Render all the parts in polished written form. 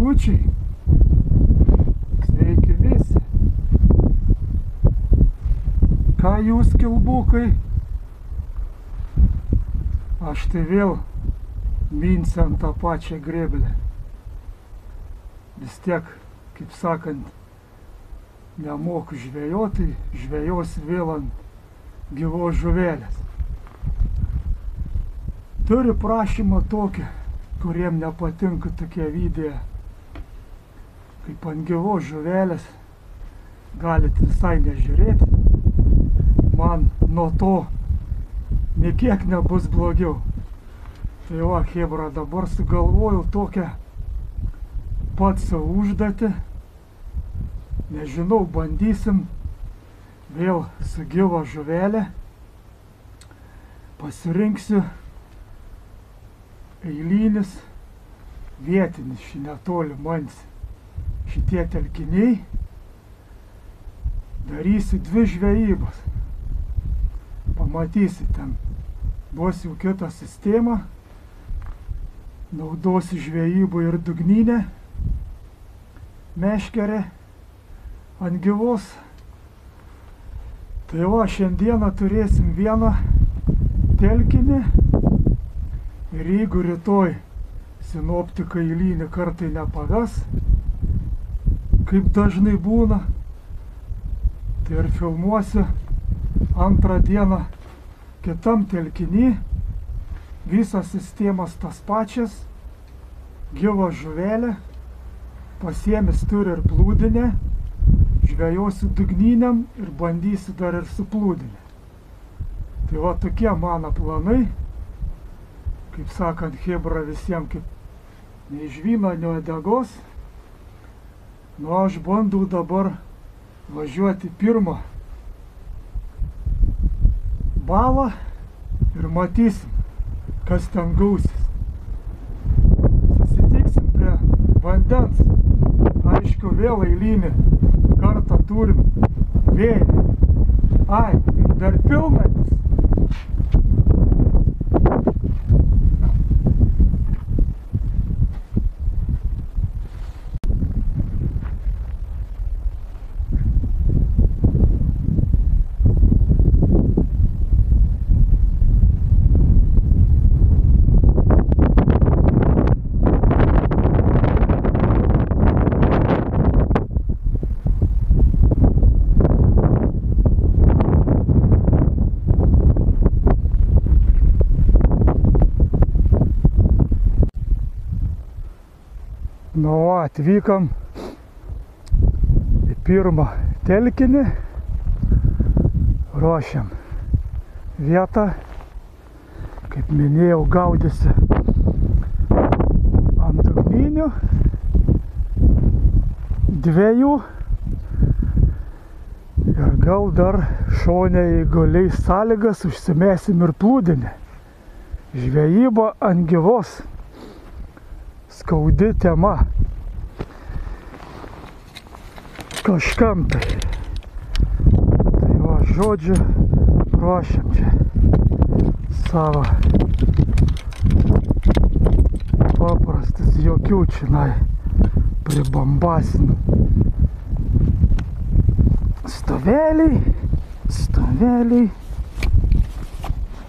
Sveikučiai, sveiki visi. Ką jūs, kilbukai? Aš tai vėl minsiu ant tą pačią grėblę. Vis tiek, kaip sakant, nemoku žvejoti, žvejosiu vėl ant gyvos žuvelės. Turiu prašymą tokį, kuriem nepatinka tokie video, kaip ant gyvos žuvelės, galit visai nežiūrėti. Man nuo to niekiek nebus blogiau. Tai va, chebra, dabar sugalvojau tokią pats savo užduotį. Nežinau, bandysim vėl su gyva žuvelė. Pasirinksiu eilinis, vietinis, netoli mans šitie telkiniai. Darysiu 2 žvejybas. Pamatysi, ten bus jau kita sistema. Naudosiu žvejybą ir dugninę, meškerę ant gyvos. Tai va, šiandieną turėsim vieną telkinį. Ir jeigu rytoj sinoptikai eilinį kartą nepaves, kaip dažnai būna, tai ir filmuosiu antrą dieną kitam telkiny. Visas sistemas tas pačias, gyva žuvelė, pasiėmęs turi ir plūdinę, žvejosiu dugniniam ir bandysiu dar ir su plūdinė. Tai va, tokie mano planai. Kaip sakant, chebra visiems kaip nei žvyno, nei uodegos. Nu, aš bandau dabar važiuoti pirmą balą ir matysim, kas ten gausis. Susitiksim prie vandens. Aišku, vėl eilinį kartą turim vėją. Ai, ir dar pilnatis. Nu, atvykom į pirmą telkinį, ruošiam vietą, kaip minėjau, gaudysiu ant dugninių, 2 ir gal dar šone, jeigu leis sąlygas, užsimėsim ir plūdinę. Žvejyba ant gyvos. Skaudi tema kažkam tai. Tai va, žodžiu, ruošiam čia savo paprastas, jokių čionai pribambasinu. Stoveliai.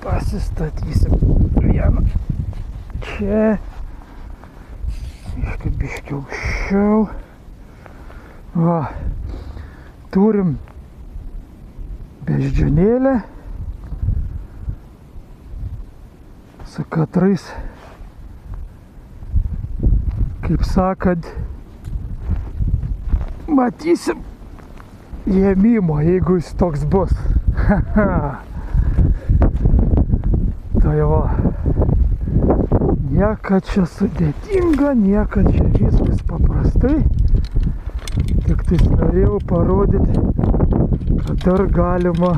Pasistatysim vieną čia. Biškiai aukščiau. Va, turim beždžionėlę su katrais, kaip sakant, matysim ėmimo, jeigu jis toks bus. Tai va, nieka čia sudėtinga, nieka čia viskas paprastai. Tik tais norėjau parodyti, kad dar galima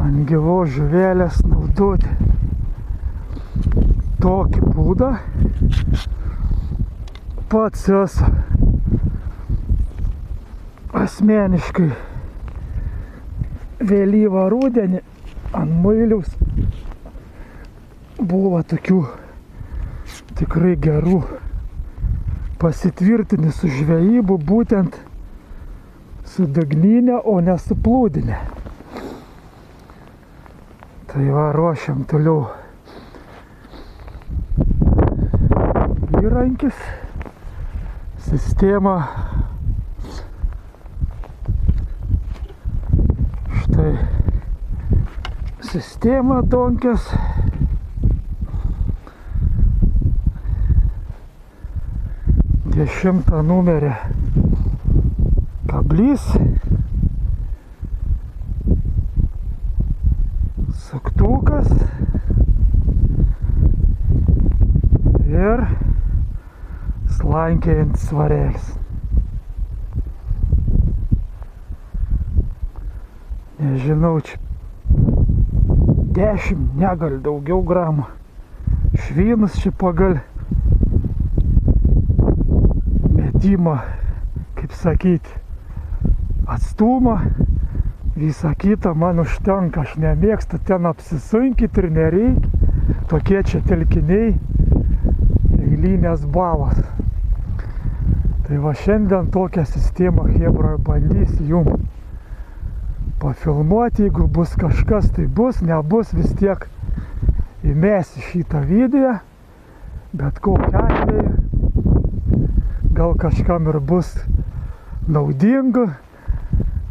ant gyvos žuvelės naudoti tokį būdą. Pats esu asmeniškai vėlyvą rudenį ant muiliaus buvo tokių tikrai gerų pasitvirtini su žvejybu būtent su dugninė, o ne su plūdinė. Tai va, ruošiam toliau įrankis, sistema. Štai sistema donkės. Dešimtą numerį kablys, suktukas ir slankiojantis svarelis. Nežinau, čia 10, negal daugiau gramų. Švynus čia pagal metimą, kaip sakyti, atstumą, visą kitą man užtenka, aš nemėgstu ten apsisunkyti ir nereikia, tokie čia telkiniai, eilinės balos. Tai va šiandien tokią sistemą chebra bandysiu jum pafilmuoti, jeigu bus kažkas, tai bus, nebus, vis tiek įmesiu šitą video, bet kokiu atveju gal kažkam ir bus naudinga,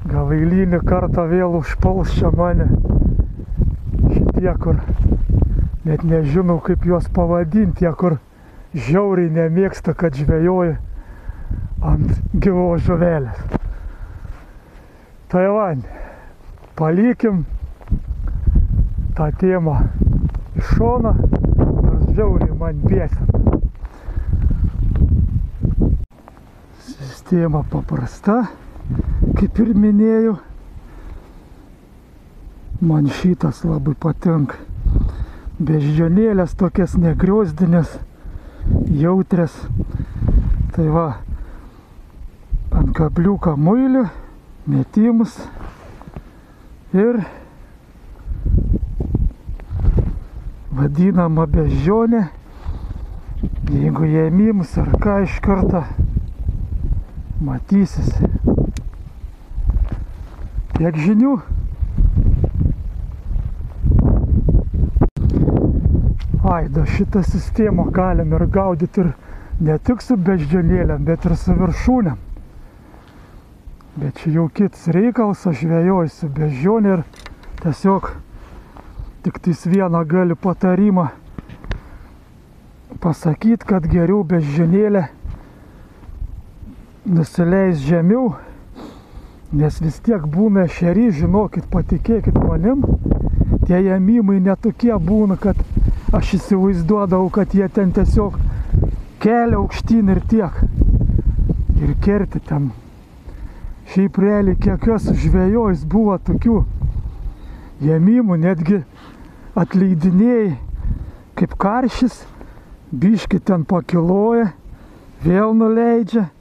gal eilinį kartą vėl užpuls čia mane šitie, kur net nežinau kaip juos pavadinti, tie, kur žiauriai nemėgsta, kad žvejoja ant gyvos žuvelės. Tai va, palikim tą temą iš šoną, nors žiauriai man bėsia. Sistema paprasta, kaip ir minėjau. Man šitas labai patinka. Beždžionėlės tokias negriozdinės, jautrės. Tai va, ant kabliuką muilių, metimus ir vadinama beždžionė. Jeigu ėmimus ar ką iš karto matysis. Tiek žinių. Aido, šitą sistemą galim ir gaudyti ir ne tik su beždžionėlėm, bet ir su viršūnėm. Bet čia jau kitas reikalas, aš žvejoju su beždžionė ir tiesiog tik tais vieną galiu patarimą pasakyti, kad geriau beždžionėlę nusileis žemiau, nes vis tiek būna ešeriai, žinokit, patikėkit manim, tie ėmimai netokie būna, kad aš įsivaizduodavau, kad jie ten tiesiog kelia aukštyn ir tiek. Ir kerti ten. Šiaip realiai, kiek esu žvejojus, buvo tokių ėmimų, netgi atleidinėjai kaip karšis, biški ten pakiloja, vėl nuleidžia.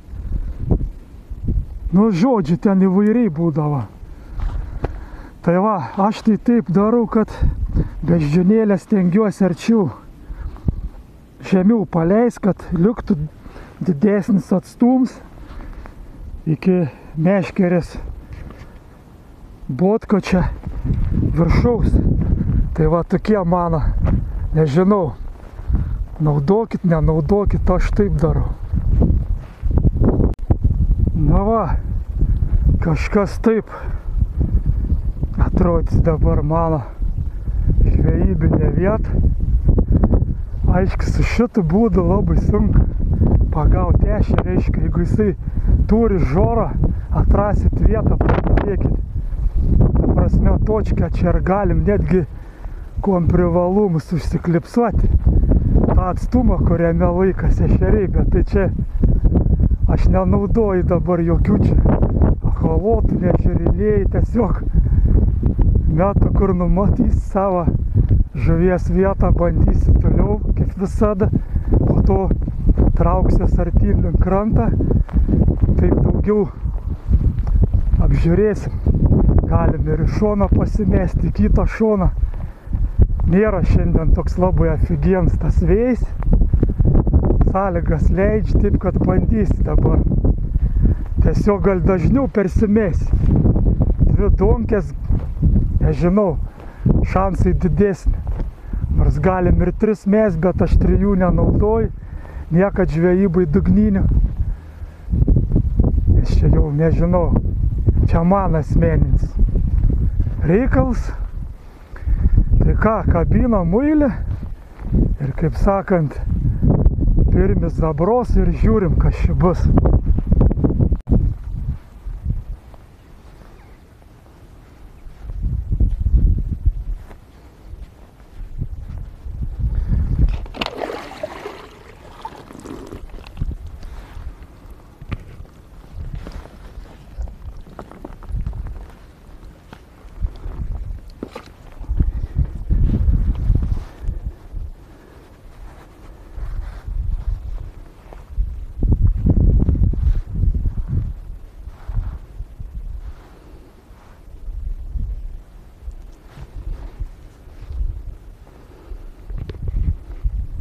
Nu, žodžiu, ten įvairiai būdavo. Tai va, aš tai taip darau, kad beždžionėlę stengiuosi arčiau žemiau paleis, kad liktų didesnis atstums iki meškerės botko čia viršaus. Tai va, tokie mano, nežinau, naudokit, nenaudokit, aš taip darau. Na va, kažkas taip atrodys dabar mano žvejybinė vieta. Aišku, su šitu būdu labai sunku pagauti ešerį, reiškia, jeigu jisai turi žorą, atrasit vietą, patikėkit. Ta prasme, točkę čia ir galim netgi kuom privalumus užsiklipsuoti. Ta atstumą, kuriame laikas ešeriai, bet tai čia aš nenaudoju dabar jokių čia acholotų, nežiūrinėjai, tiesiog metu, kur numatys savo žuvies vietą, bandysi toliau, kaip visada, po to trauksies artyn link krantą, taip daugiau apžiūrėsim. Galim ir iš šono pasimesti, į kitą šoną. Nėra šiandien toks labai aфиgenas tas vėjas, sąlygas leidžia, taip kad bandysi dabar. Tiesiog gal dažniau persimėsi. 2 donkės, nežinau, šansai didesni. Nors galim ir 3 mės, bet aš 3 nenaudoju. Niekad žvejybai dugninių. Nes čia jau nežinau. Čia man asmeninis reikalas. Tai ką, kabina muilį. Ir kaip sakant, pirmi zabros ir žiūrim, kas čia bus.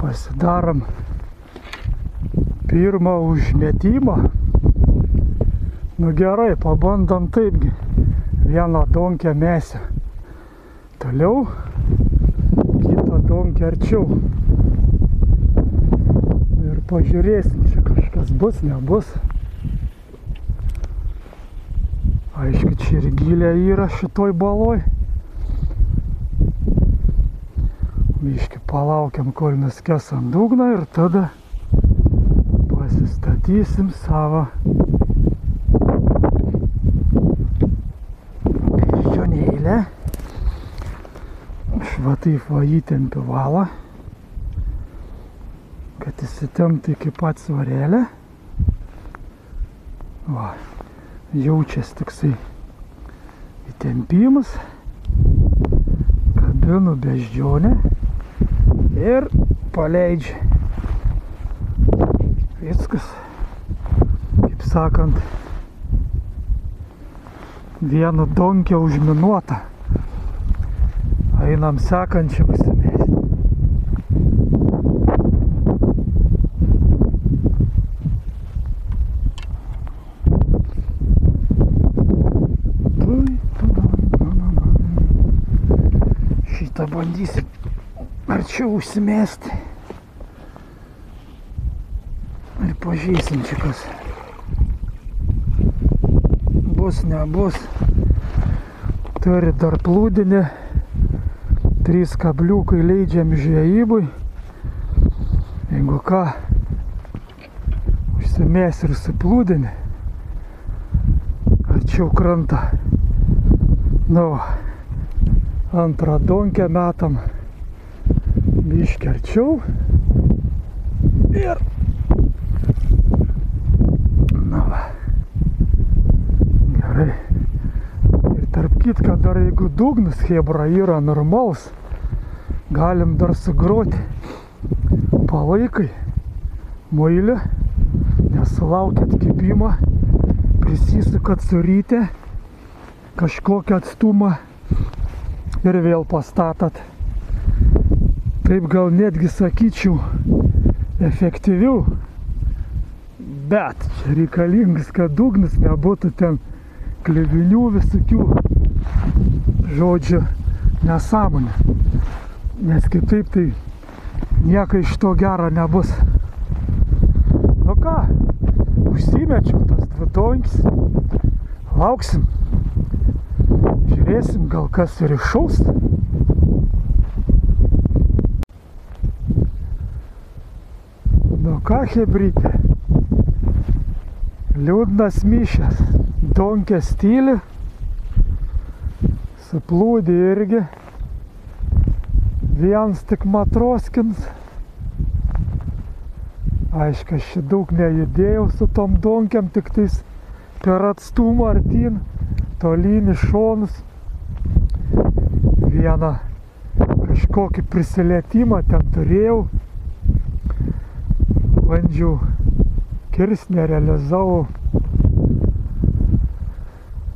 Pasidarom pirmą užmetimą. Nu gerai, pabandom taipgi. Vieną donkę mėsę. Toliau kitą donkę arčiau. Ir pažiūrėsim, čia kažkas bus, nebus. Aišku, čia ir gilė yra šitoj baloj. Biškį palaukiam, kol nuskes ant dugno ir tada pasistatysim savo beždžionėlę. Aš va taip va įtempiu valą, kad įsitemptų iki pat svarelę. Va, jaučias toksai įtempimas. Kabinu beždžionę. Ir paleidžia. Viskas, kaip sakant, viena donkė užminuota. Einam sekančią užsimėsti. Šitą bandysim arčiau užsimesti. Ir pažįsim čia kas. Bus, nebus. Turi dar plūdinį. 3 kabliukai leidžiam žvejybui. Jeigu ką, užsimės ir su plūdinį. Arčiau krantą. Nu, antrą donkę metam. Biškį arčiau ir na va, gerai. Ir tarp kitką dar jeigu dugnas chebra yra normalus, galim dar sugroti palaikai muilį, nesulaukia atkibimą, prisisukat surytę kažkokią atstumą ir vėl pastatat. Taip gal netgi sakyčiau efektyviau, bet čia reikalingas, kad dugnas nebūtų ten klevinių visokių, žodžiu, nesąmonė. Nes kitaip tai nieko iš to gero nebus. Nu ką, užsimečiau tas 2 donkės, lauksim, žiūrėsim, gal kas ir iššaus. Nu ką, hebrytė, liūdnas mišęs, donkės tyli, suplūdė irgi, viens tik matroskins. Aišku, aš čia daug nejudėjau su tom donkėm, tik tais per atstumą artyn, tolyn į šonus. Vieną kažkokį prisilietimą ten turėjau. Bandžiau kirst, nerealizavau.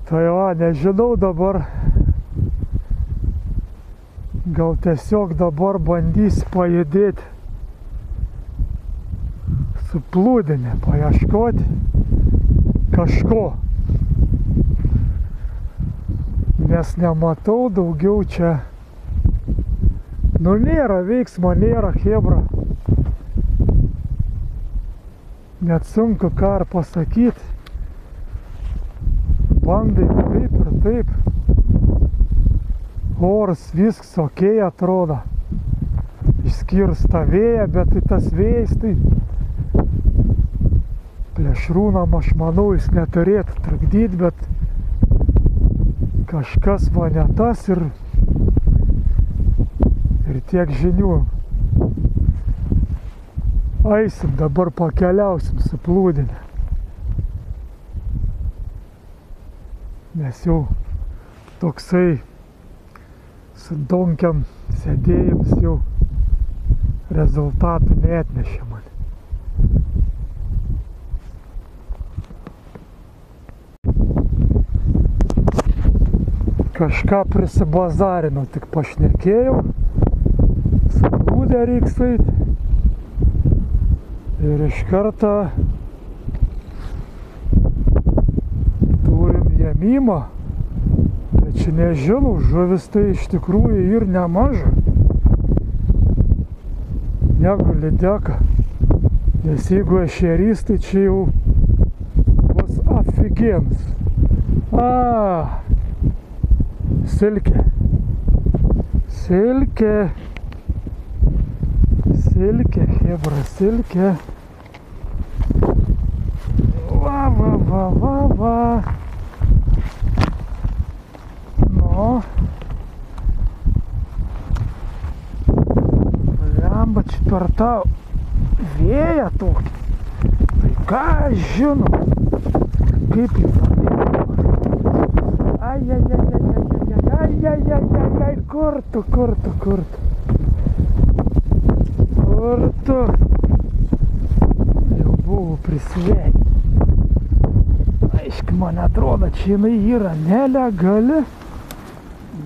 Tai va, nežinau dabar. Gal tiesiog dabar bandys pajudėti suplūdinę paieškoti kažko. Nes nematau daugiau čia. Nu nėra veiksmo, nėra chebra. Net sunku ką ir pasakyti. Bandai taip ir taip. Oras viskas okei atrodo. Išskyrus tą vėją, bet tai tas vėjas tai plėšrūnam aš manau jis neturėtų trukdyti, bet kažkas va ne tas ir tiek žinių. Eisim dabar pakeliausim su plūdine. Nes jau toksai su donkiam sėdėjims jau rezultatų neatnešė man. Kažką prisibazarinu, tik pašnekėjau, suplūdę reiks eit ir iš karto turim jėmimą, bet čia nežinau, žuvis tai iš tikrųjų ir nemaža, negu lydeka, nes jeigu ešerys, tai čia jau bus aфиgenas. Silkė. Silkė. Silkė, chebra, silkė. Va. Nu. Lemba čia per tą vėją tokį. Tai ką aš žinau? Kaip jį pavėdavo? Ai, kur tu? Jau buvau prisivėję. Aiškiai, man atrodo, čia jinai yra nelegali,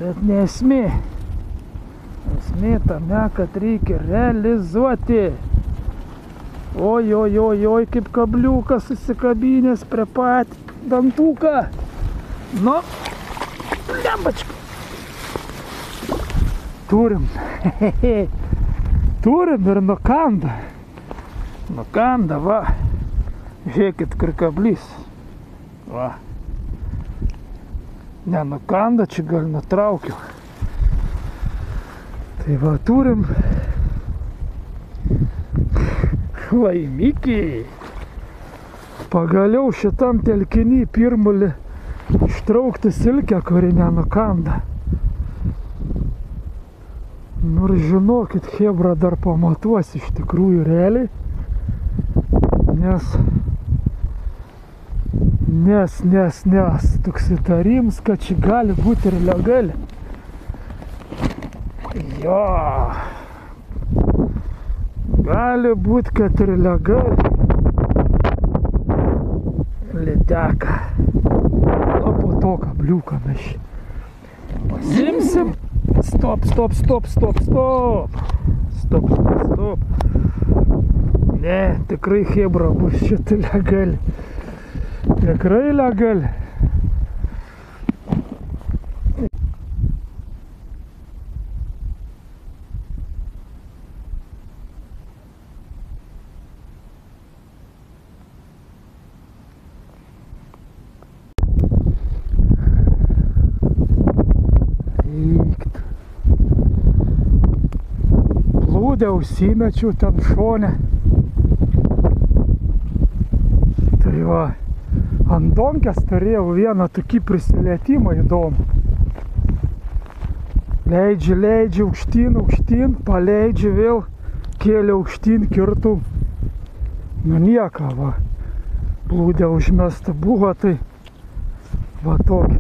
bet nesmė. Esmė tame, kad reikia realizuoti. Oi, kaip kabliukas susikabinęs prie patį dantuką. Nu, lembačka. Turim. Turim ir nukanda. Nukanda, va. Žiūrėkit, kur kablys. Va. Nenukanda, čia gal nutraukiau. Tai va, turim laimikiai. Pagaliau šitam telkiny pirmulį ištraukti silkę, kuri nenukanda. Nu ir žinokit, chebra dar pamatuos iš tikrųjų realiai, nes toks įtarims, kad čia gali būti ir legali. Jo, gali būti, kad ir legali. Lydeka. O po to kabliuką mes pasimsim. Stop. Ne, tikrai chebra bus šitą legali. Tikrai legali. Užsimečiau ten šone. Tai va, ant donkės turėjau vieną tokį prisilietimą įdomų. Leidžiu aukštyn, paleidžiu vėl, kėliau aukštyn, kirtų. Nu nieko, va, plūdė užmesta buvo, tai va tokį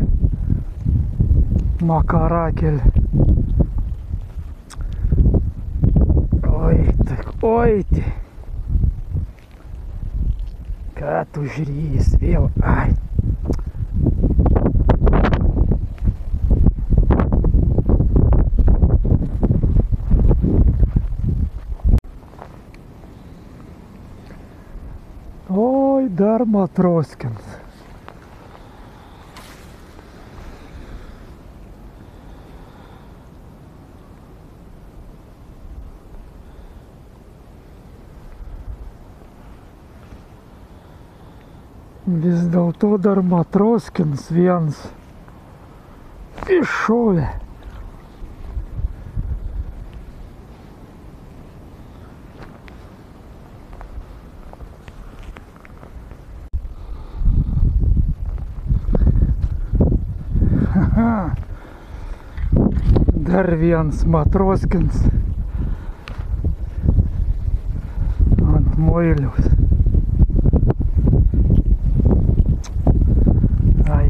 makarakėlį. Oi, ką tu žrys vėl, ai. Oi, dar Matroskins. Vis dėlto dar Matroskins vienas iššovė. Dar vienas Matroskins ant muiliaus. Ai.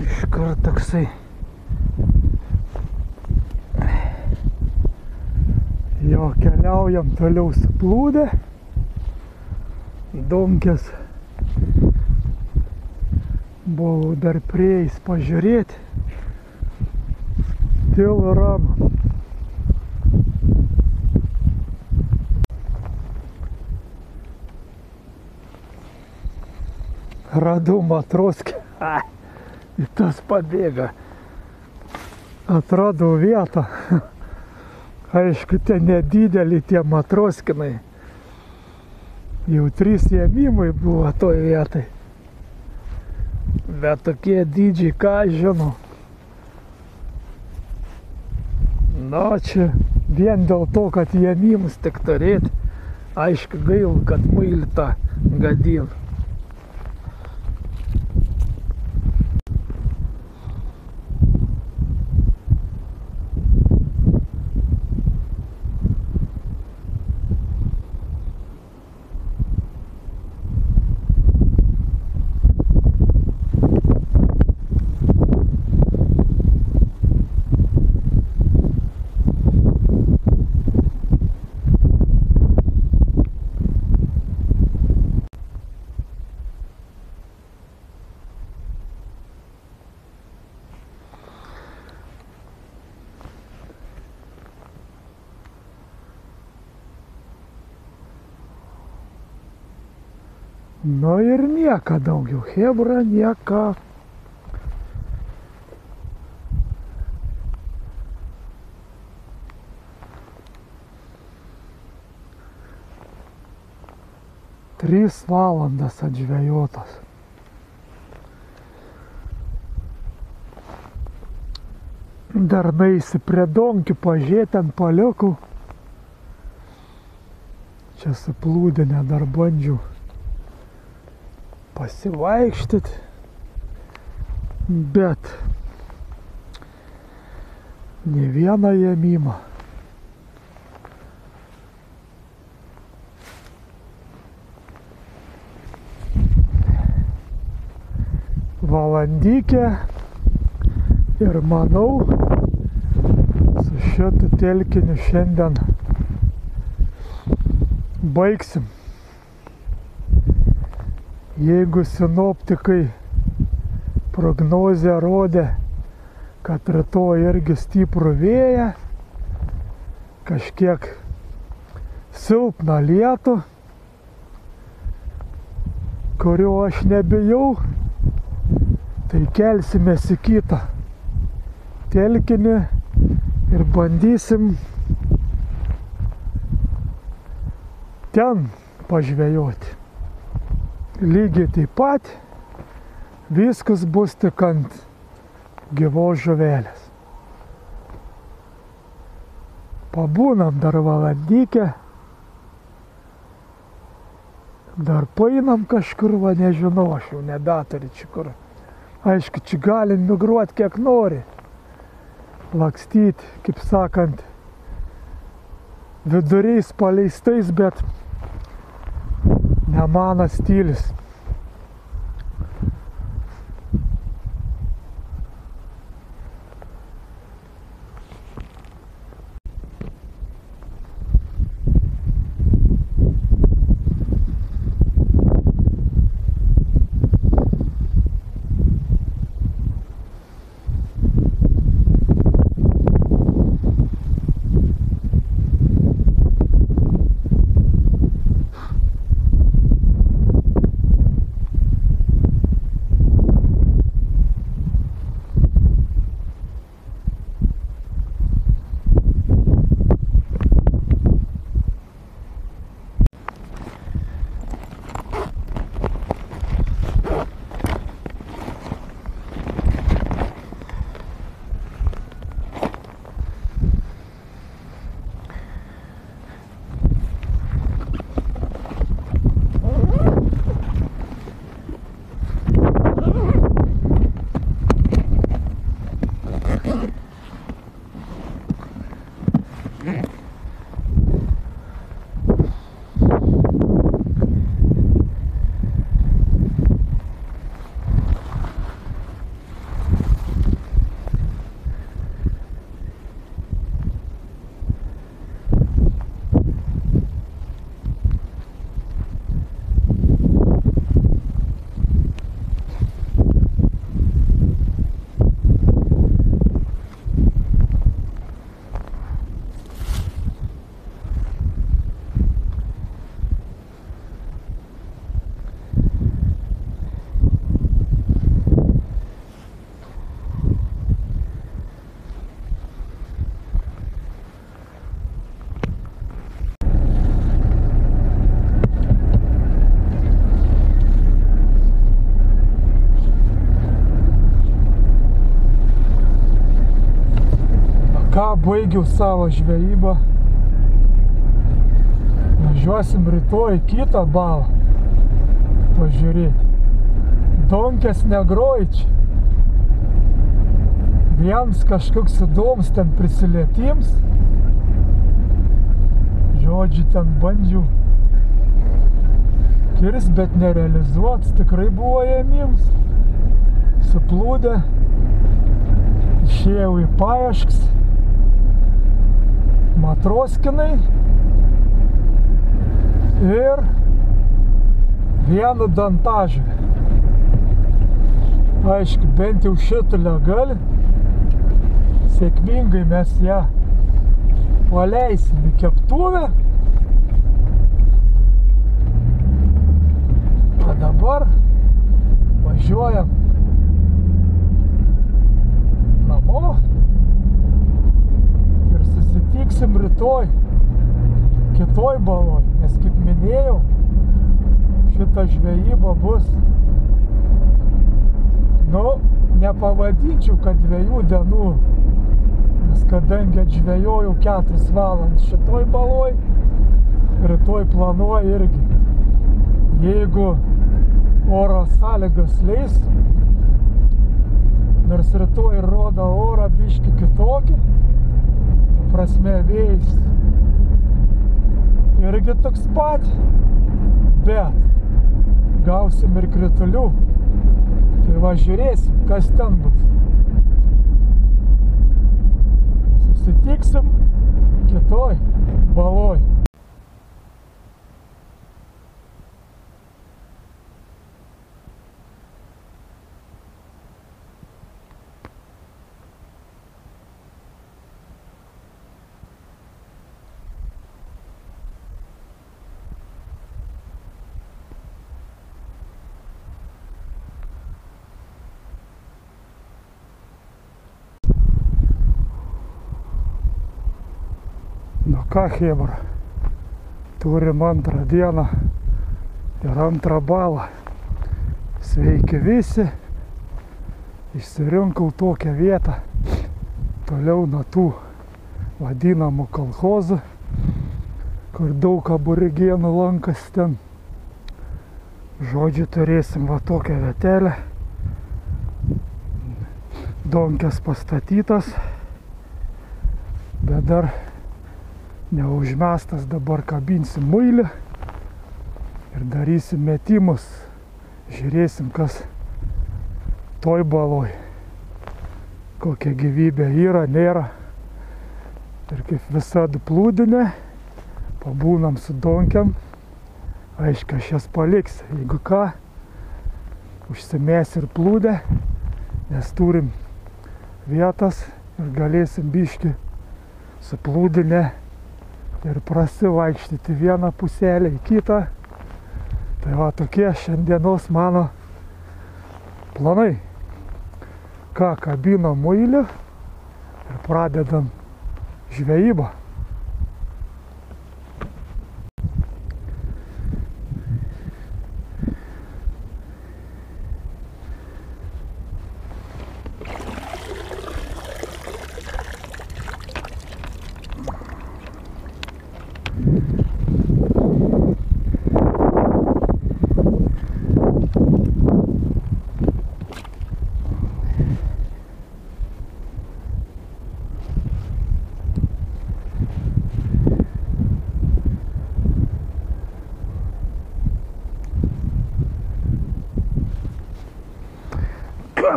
Iškart toksai. Jo, keliaujam toliau suplūdę. Donkės buvau dar prieis pažiūrėti. Tylu ramu. Radau Matroskę. Ir tas pabėga. Atradau vietą. Aišku, ten nedidelį tie Matroskinai. Jau 3 ėmimai buvo toj vietai. Bet tokie dydžiai, ką žinau. Na, čia vien dėl to, kad ėmimus tik turėti. Aišku, gaila, kad muilį tą gadina. Nu ir nieko daugiau, chebra, nieko. Tris valandas atžvejotas. Dar naisi prie donkių pažiūrėti ant paliukų. Čia suplūdinę dar bandžiau pasivaikštit, bet ne vieną ėmimą. Valandykė ir manau, su šitu telkiniu šiandien baigsim. Jeigu sinoptikai prognozę rodė, kad rytoj irgi stiprų vėją, kažkiek silpną lietų, kurio aš nebijau, tai kelsimės į kitą telkinį ir bandysim ten pažvejoti. Lygiai taip pat viskas bus tik ant gyvos žuvelės. Pabūnam dar valandykę, dar painam kažkur, va nežinau, aš jau nebeturiu čia kur. Aišku, čia galim migruoti kiek nori, lakstyti, kaip sakant, viduriais paleistais, bet ne mano stilius. baigiau savo žvejybą. Važiuosim rytoj kitą balą pažiūrėti. Donkės negroiči. Vienas kažkoks įdomus ten prisilietims. Žodžiu, ten bandžiau kirst, bet nerealizuots. Tikrai buvo ėmims. Suplūdė. Išėjau į paieškas. Matroskinai. Ir vienu dantažvį. Aišku, bent jau šitą legali. Sėkmingai mes ją paleisim į keptuvę. O dabar važiuojam namo ir susitiksim rytoj kitoj baloj. Nes kaip minėjau, šita žvejyba bus, nepavadinčiau, kad 2 dienų, nes kadangi atžvejojau 4 valandas šitoj baloj, rytoj planuoju irgi, jeigu oro sąlygas leis, nors rytoj rodo orą biškį kitokį, ta prasme vėjas irgi toks pat, bet gausim ir kritulių. Tai va, žiūrėsim, kas ten bus. Susitiksim kitoj baloj. Nu ką, chebra, turim 2 dieną ir 2 balą. Sveiki visi, išsirinkau tokią vietą, toliau nuo tų vadinamų kolchozų, kur daug aborigenų lankas ten. Žodžiu, turėsim va tokią vietelę, donkės pastatytas, bet dar neužmestas, dabar kabinsim muilį ir darysim metimus. Žiūrėsim, kas toj baloj, kokia gyvybė yra, nėra. Ir kaip visada plūdinė, pabūnam su donkiam. Aišku, aš jas paliksiu, jeigu ką, užsimės ir plūdę, nes turim vietas ir galėsim biškį su plūdinė ir prasivaikštyti vieną puselę į kitą. Tai va, tokie šiandienos mano planai. Ką, kabinam muilį ir pradedam žvejybą.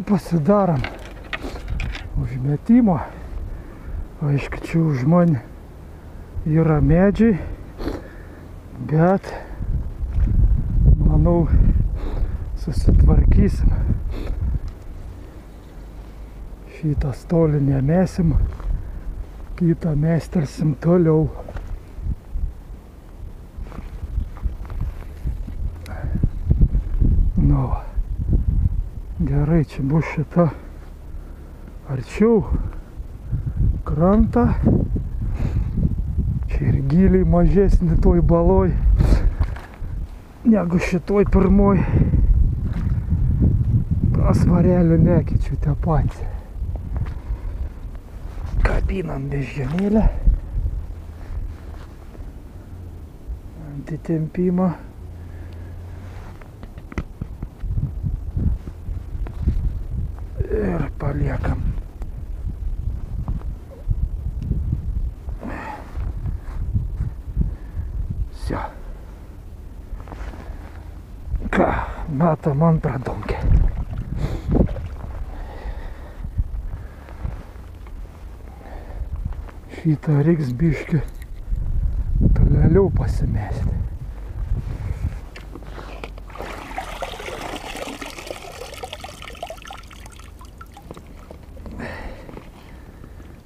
Pasidarom užmetimą. Aišku, čia už mane yra medžiai, bet manau susitvarkysim. Šitą stolį nemesim, kitą mestelsim toliau. Nu, gerai, čia bus šita arčiau krantą. Čia ir giliai mažesnį toj baloj negu šitoj pirmoj. Svarelių nekeičiu, tie patys. pinam beždžionėlę. Antitempimo. Ir paliekam. Все. Ką, metam antrą donkę. Šitą reiks biškį tolėliau pasimesti.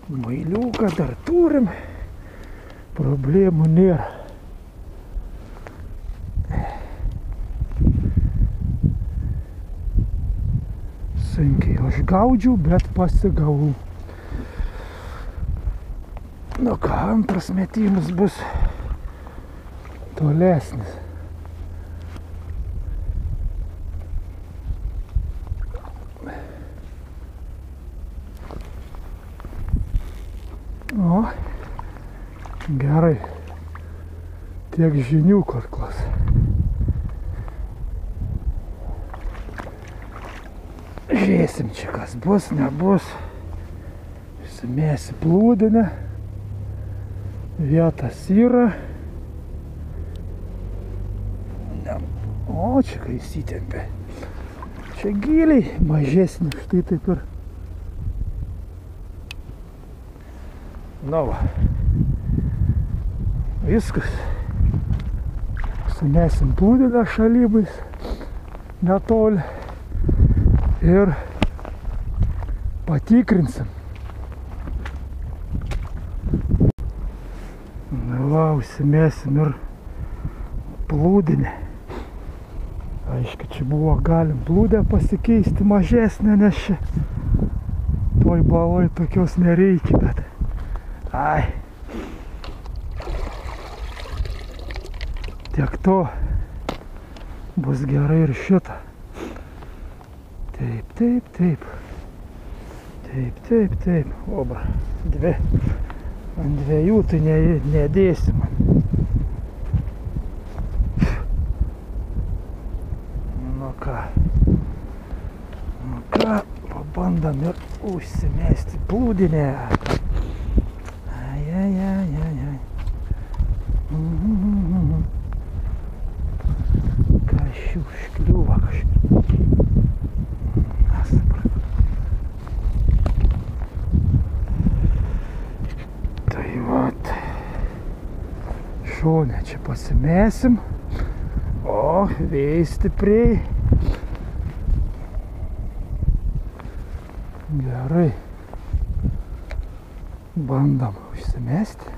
Mailiuką dar turim, problemų nėra. Sunkiai aš gaudžiu, bet pasigavau. Nu ką, antras metimas bus tolesnis. O, gerai. Tiek žinių karklas. Žiūrėsim čia, kas bus, nebus. Išsimėsi plūdinę. Vietas yra. O, čia kai įsitempė. Čia giliai, mažesnė, štai taip ir. Nu va. Viskas. Sumesim plūdinę šalybais. Netoli. Ir patikrinsim. Va, užsimėsim ir plūdinę. Aišku, čia buvo galim plūdę pasikeisti mažesnę, nes čia toj baloj tokios nereikia, bet ai. Tiek to bus gerai ir šitą. Taip, taip, taip. Taip, taip, taip. Obra, dvi. Ant dviejų tai nedėsim. Nu ką, pabandam ir užsimesti plūdinę. Ai, ai, ai, ai, ai. Kašiu, škliuva kažkaip. Šonę čia pasimesim. O, vėjai stipriai. Gerai. Bandam užsimesti.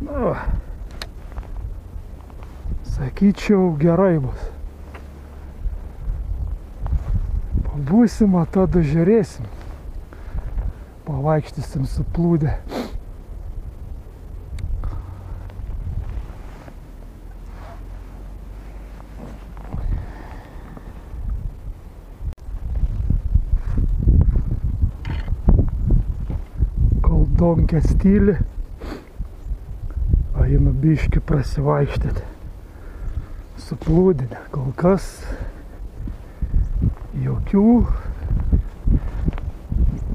Nu, sakyčiau, gerai bus. Pabūsim, tada žiūrėsim. Pavaikštysim su plūdė. Kol donkė tyli, einu biškį prasivaikštėti su plūdinė. Kol kas jokių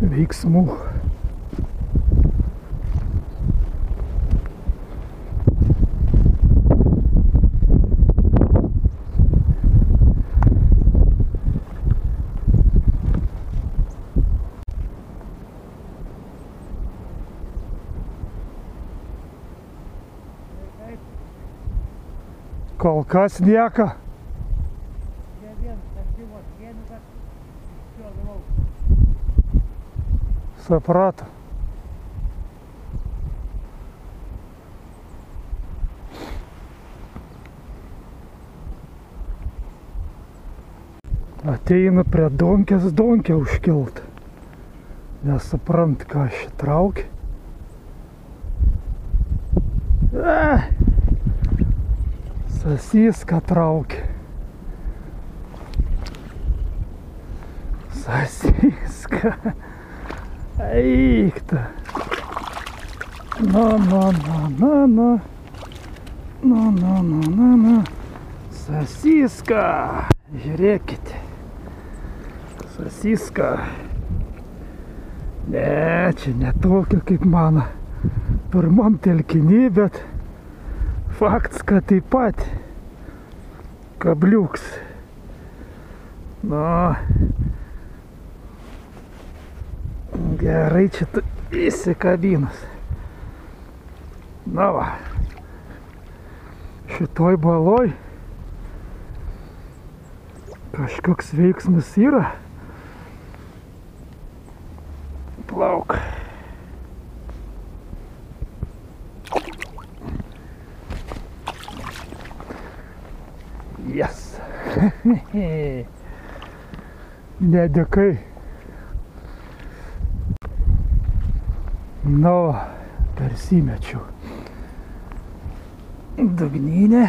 veiksmų. Kol kas nieko. Suprato. Ateinu prie donkės donkę užkilt. Nesuprant, ką aš traukiu. Sasyską traukia. Sasiska. Eikta. Na. Sasiska. Žiūrėkite. Sasiska. Ne, čia ne tokia kaip mano pirmam telkiny, bet faktas, kad taip pat kabliuks. Nu, gerai čia tu įsikabinus. Na va, šitoj baloj kažkoks veiksmas yra. Plauk. Yes. Nedėkai. Nu, persimečiau dugninę.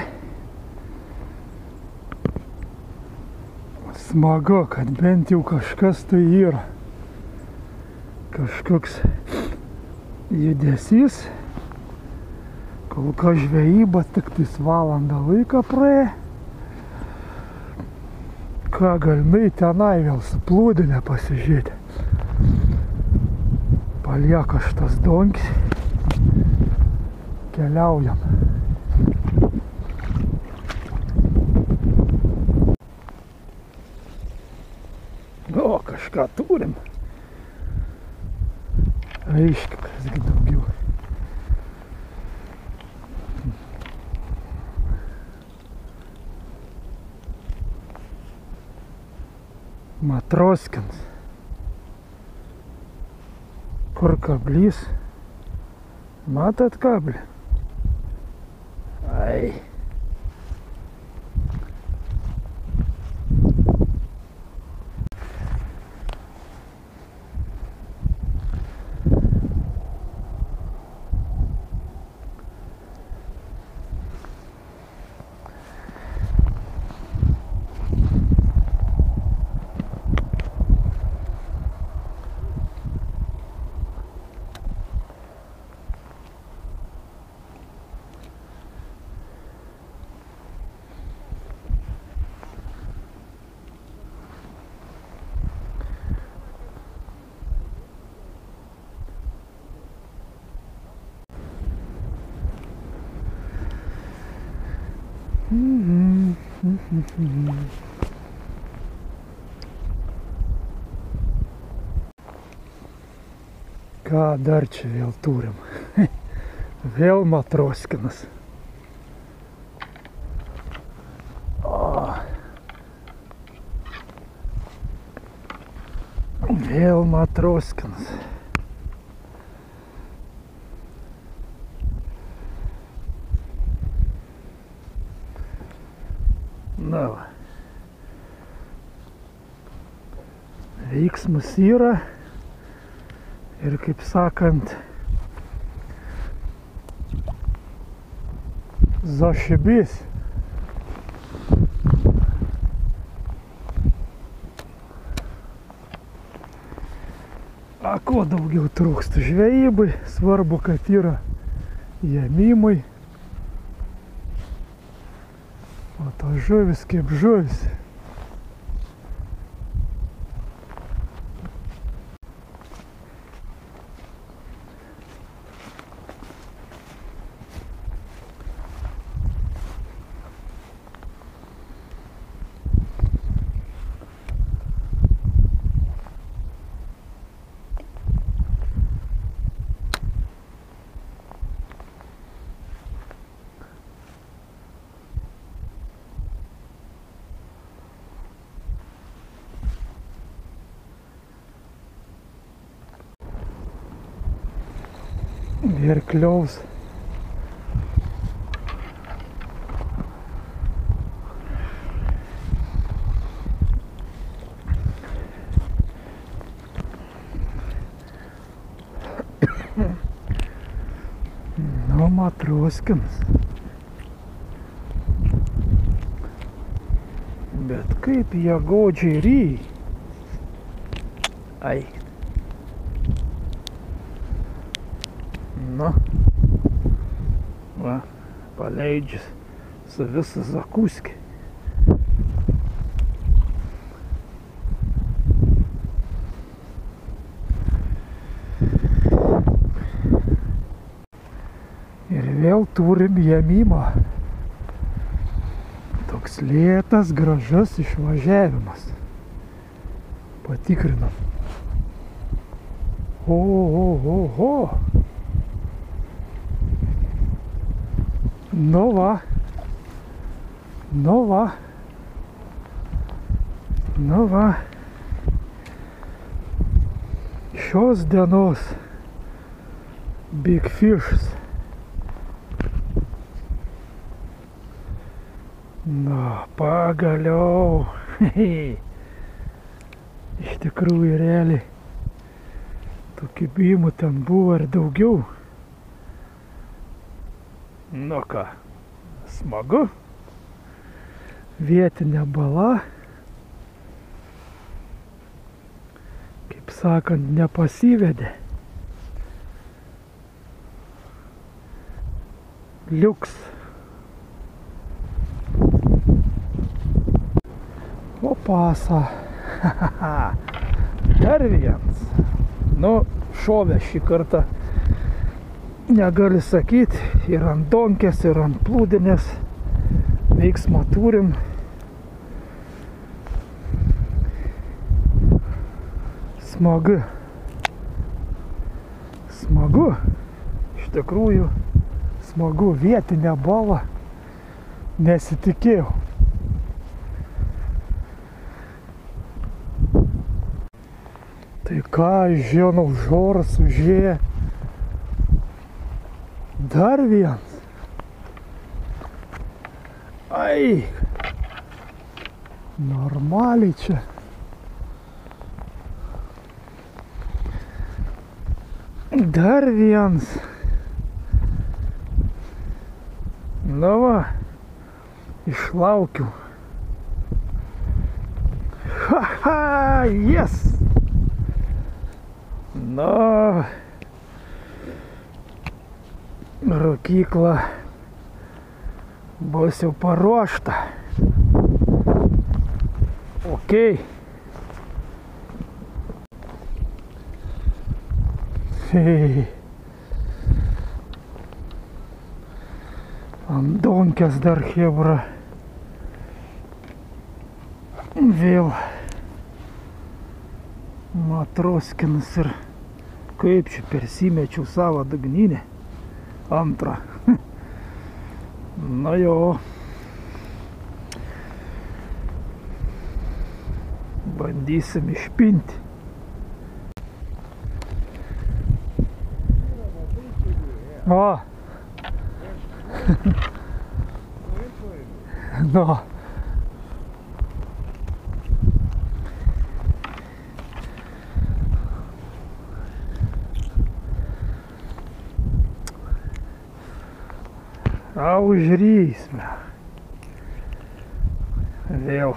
Smagu, kad bent jau kažkas tai yra. Kažkoks judesys. Kol kas žvejyba tik valandą laiką praėjo. Ką galime tenai vėl su plūdinė pasižiūrėti. Palieka šitas donkis. Keliaujam. O, kažką turim. Aiškiai, kasgi daugiau. Matroskins. Kur kablys? Matot kablį? Ai. Ką dar čia vėl turim? Vėl matroskinas. Vėl matroskinas. Na va. Veiksmas yra. Ir kaip sakant, zašibės. A ko daugiau trūksta žvejybai, svarbu, kad yra ėmimai. O to žuvis kaip žuvis. Ir kliaus. Nu, matroskinas. Bet kaip jie godžiai ryja. Ai. Nu. Va, paleidžiu su visą zakuskį. Ir vėl turim jėmimą. Toks lėtas, gražus išvažiavimas. Patikrinam. O. Nu va. Šios dienos Big Fishes. Na, pagaliau. Iš tikrųjų realiai tų kibimų ten buvo ir daugiau. Nu ką, smagu. Vietinė bala. Kaip sakant, nepasivedė. Liuks. Opasa. Dar vienas. Nu, šovė šį kartą. Negali sakyti, ir ant donkės, ir ant plūdinės. Veiksmą turim. Smagu. Iš tikrųjų, smagu. Vietinė bala. Nesitikėjau. Tai ką, žinau, žoras užėjo. Dar vienas. Ai. Normaliai čia. Dar vienas. Nu va. Išlaukiu. Yes. Nu, rūkykla bus jau paruošta. Ok. Ant donkės dar chebra. Vėl matroskinas ir kaip čia persimečiau savo dugninę. Antrą. Na jo. Bandysim išpinti. O. Nu. Užrysime. Vėl.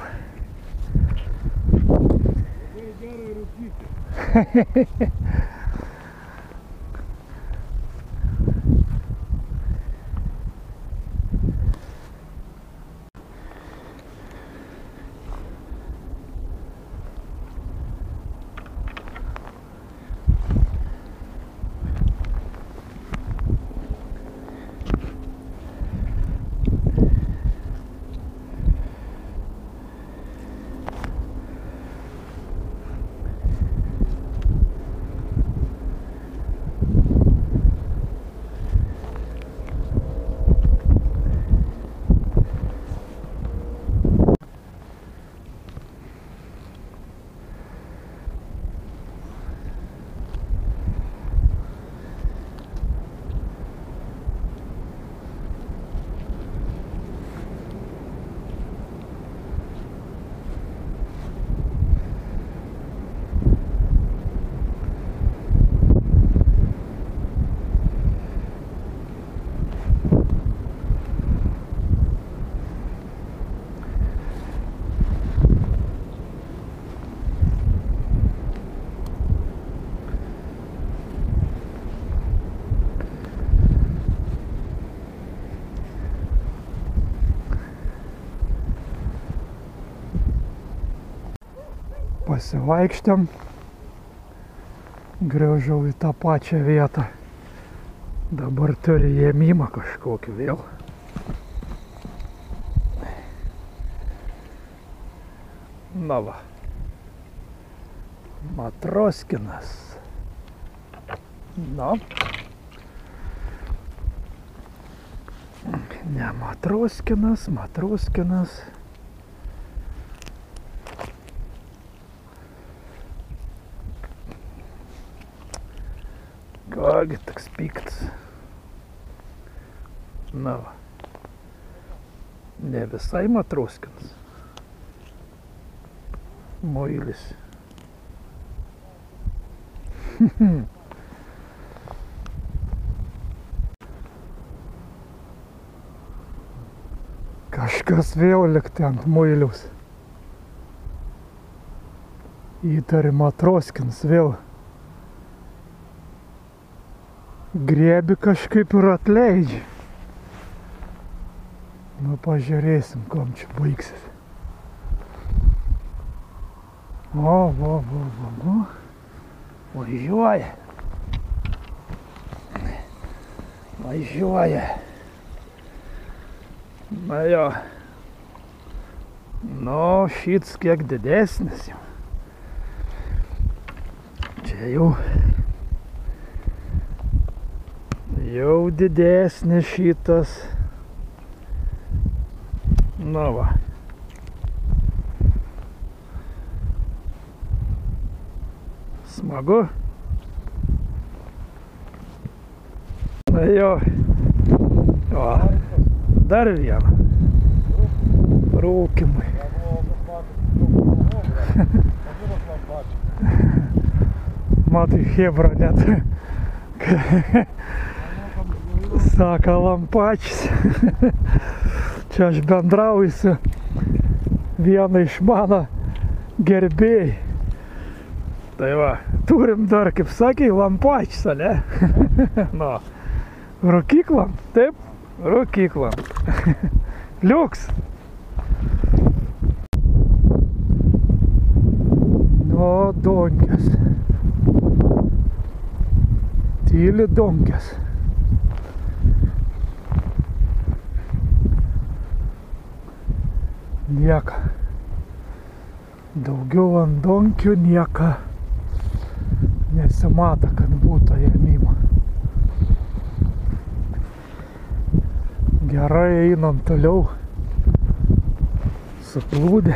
Gerai rūkyti. pasivaikštėm. Grįžau į tą pačią vietą. Dabar turi ėmimą kažkokį vėl. Na va. Matroskinas. Na. Ne Matroskinas, Matroskinas. Kągi toks piktas. Na va. Ne visai Matroskinas. Moilis. Kažkas vėl likti ant muiliaus. Įtari Matroskinas vėl. Griebi kažkaip ir atleidžia. Nu, pažiūrėsim, kom čia baigsis. O. Važiuoja. Važiuoja. Na jo. Nu, šits kiek didesnis jau. Čia jau didesnis šitas. Na va. Smagu. Na jo. O, dar vieną. Rūkimai. Matai, hebra net. Saka lampačis. Čia aš bendrauju su viena iš mano gerbėjai. Tai va, turim dar, kaip sakė, lampačis, ne? Nu, rūkyklam, taip, rūkyklam. Liuks. Nu, donkės. Tyli donkės. Nieka. Daugiau ant donkių nieka nesimato, kad būtų ėmimo. Gerai, einam toliau. Suplūdę.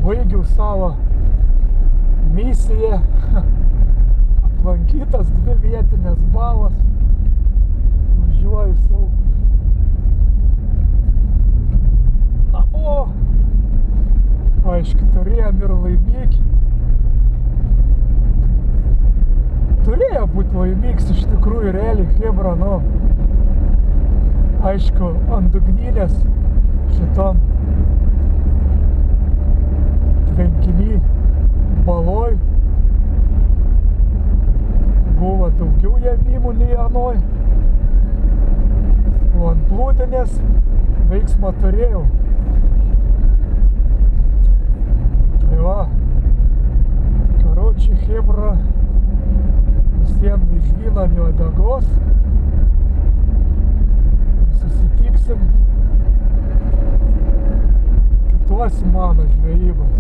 Baigiau savo misiją, aplankytas 2 vietinės balos, važiuoju savo namo, aišku, turėjom ir laimikį. Turėjo būti laimikis, iš tikrųjų, realiai, hebra, nu, aišku, ant dugninės šitom tvenkiny baloj buvo daugiau ėmimų nei anoj, o ant plūdinės veiksmą turėjau. Tai va, karoči, hebra, visiem nežvynam jo degos. Susitiksim kituose mano žvejybos.